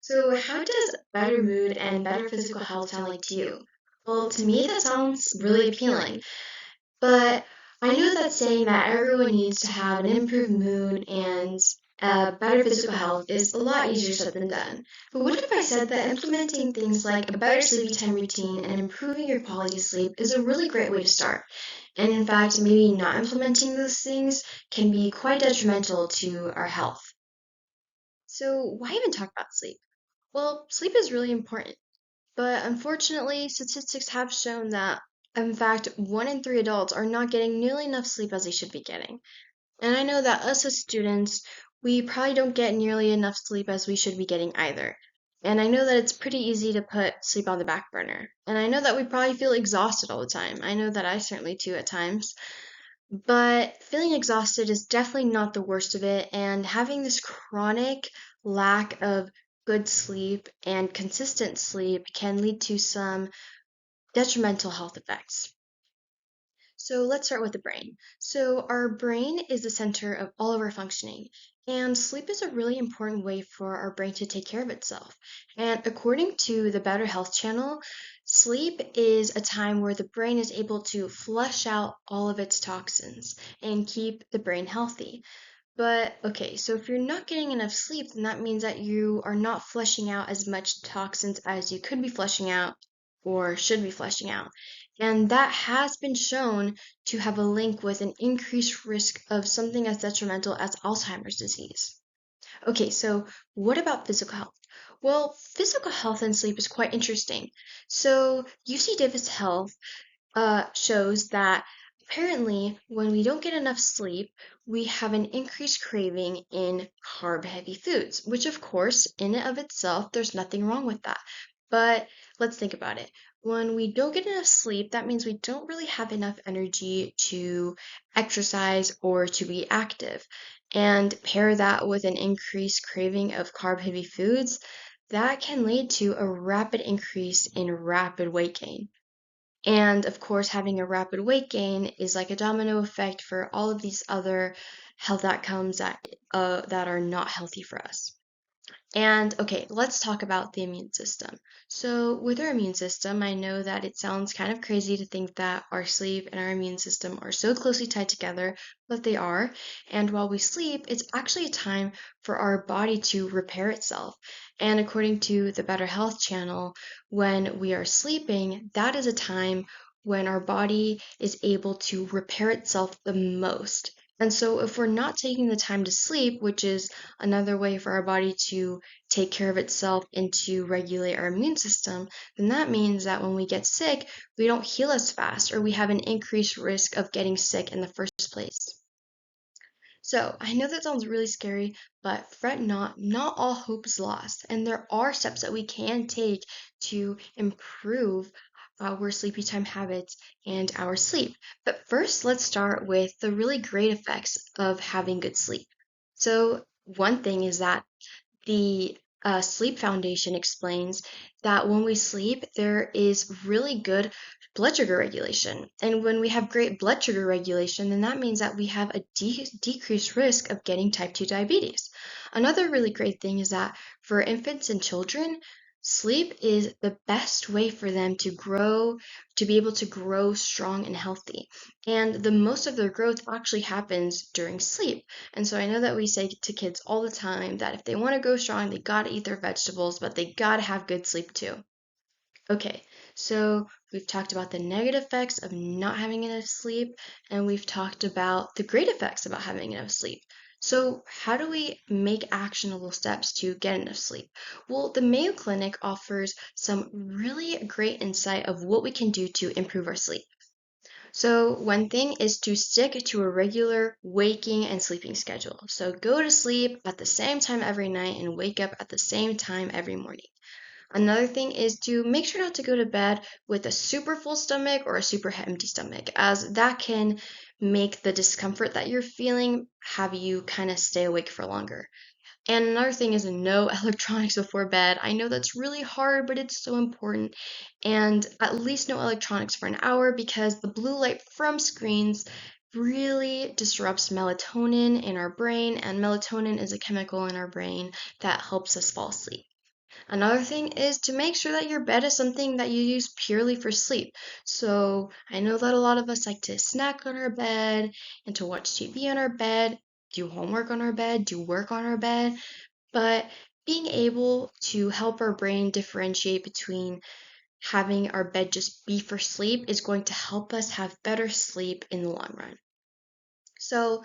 So, how does better mood and better physical health sound like to you? Well, to me, that sounds really appealing. But I know that saying that everyone needs to have an improved mood and better physical health is a lot easier said than done. But what if I said that implementing things like a better sleepy time routine and improving your quality of sleep is a really great way to start? And in fact, maybe not implementing those things can be quite detrimental to our health. So, why even talk about sleep? Well, sleep is really important, but unfortunately, statistics have shown that, in fact, 1 in 3 adults are not getting nearly enough sleep as they should be getting. And I know that us as students, we probably don't get nearly enough sleep as we should be getting either. And I know that it's pretty easy to put sleep on the back burner. And I know that we probably feel exhausted all the time. I know that I certainly do at times. But feeling exhausted is definitely not the worst of it, and having this chronic lack of good sleep and consistent sleep can lead to some detrimental health effects. So let's start with the brain. So our brain is the center of all of our functioning, and sleep is a really important way for our brain to take care of itself. And according to the Better Health Channel, sleep is a time where the brain is able to flush out all of its toxins and keep the brain healthy. But okay, so if you're not getting enough sleep, then that means that you are not flushing out as much toxins as you could be flushing out or should be flushing out. And that has been shown to have a link with an increased risk of something as detrimental as Alzheimer's disease. Okay, so what about physical health? Well, physical health and sleep is quite interesting. So, UC Davis Health shows that apparently when we don't get enough sleep, we have an increased craving in carb heavy foods, which, of course, in and of itself, there's nothing wrong with that. But let's think about it. When we don't get enough sleep, that means we don't really have enough energy to exercise or to be active. And pair that with an increased craving of carb heavy foods, that can lead to a rapid increase in rapid weight gain. And of course, having a rapid weight gain is like a domino effect for all of these other health outcomes that are not healthy for us. And okay, let's talk about the immune system. So, with our immune system, I know that it sounds kind of crazy to think that our sleep and our immune system are so closely tied together, but they are. And while we sleep, it's actually a time for our body to repair itself. And according to the Better Health Channel, when we are sleeping, that is a time when our body is able to repair itself the most. And so, if we're not taking the time to sleep, which is another way for our body to take care of itself and to regulate our immune system, then that means that when we get sick, we don't heal as fast or we have an increased risk of getting sick in the first place. So, I know that sounds really scary, but fret not, not all hope is lost. And there are steps that we can take to improve our sleepy time habits and our sleep. But first, let's start with the really great effects of having good sleep. So, one thing is that the Sleep Foundation explains that when we sleep, there is really good blood sugar regulation. And when we have great blood sugar regulation, then that means that we have a decreased risk of getting type 2 diabetes. Another really great thing is that for infants and children, sleep is the best way for them to grow, to be able to grow strong and healthy. And the most of their growth actually happens during sleep. And so I know that we say to kids all the time that if they want to grow strong, they gotta eat their vegetables, but they gotta have good sleep too. Okay, so we've talked about the negative effects of not having enough sleep, and we've talked about the great effects about having enough sleep. So, how do we make actionable steps to get enough sleep? Well, the Mayo Clinic offers some really great insight of what we can do to improve our sleep. So, one thing is to stick to a regular waking and sleeping schedule. So, go to sleep at the same time every night and wake up at the same time every morning. Another thing is to make sure not to go to bed with a super full stomach or a super empty stomach, as that can make the discomfort that you're feeling have you kind of stay awake for longer. And another thing is no electronics before bed. I know that's really hard, but it's so important. And at least no electronics for an hour because the blue light from screens really disrupts melatonin in our brain, and melatonin is a chemical in our brain that helps us fall asleep. Another thing is to make sure that your bed is something that you use purely for sleep. So I know that a lot of us like to snack on our bed and to watch TV on our bed, do homework on our bed, do work on our bed, but being able to help our brain differentiate between having our bed just be for sleep is going to help us have better sleep in the long run. So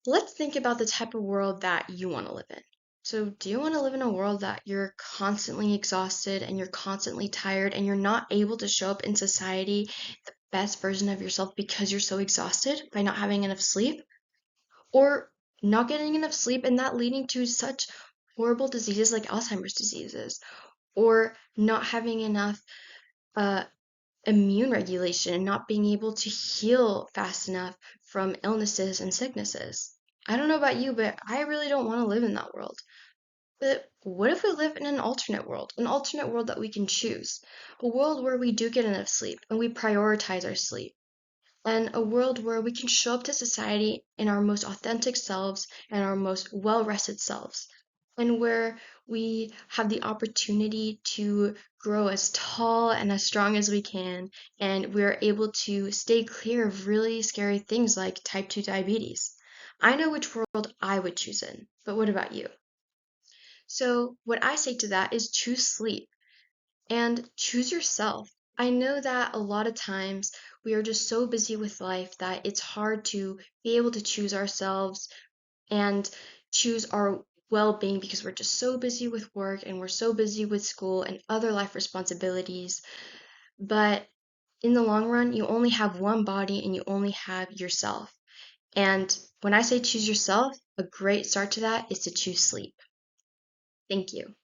let's think about the type of world that you want to live in. So, do you want to live in a world that you're constantly exhausted and you're constantly tired and you're not able to show up in society the best version of yourself because you're so exhausted by not having enough sleep? Or not getting enough sleep and that leading to such horrible diseases like Alzheimer's diseases? Or not having enough uh, immune regulation and not being able to heal fast enough from illnesses and sicknesses. I don't know about you, but I really don't want to live in that world. But what if we live in an alternate world that we can choose? A world where we do get enough sleep and we prioritize our sleep, and a world where we can show up to society in our most authentic selves and our most well rested selves, and where we have the opportunity to grow as tall and as strong as we can, and we're able to stay clear of really scary things like type 2 diabetes. I know which world I would choose in, but what about you? So, what I say to that is choose sleep and choose yourself. I know that a lot of times we are just so busy with life that it's hard to be able to choose ourselves and choose our well being because we're just so busy with work and we're so busy with school and other life responsibilities. But in the long run, you only have one body and you only have yourself. And when I say choose yourself, a great start to that is to choose sleep. Thank you.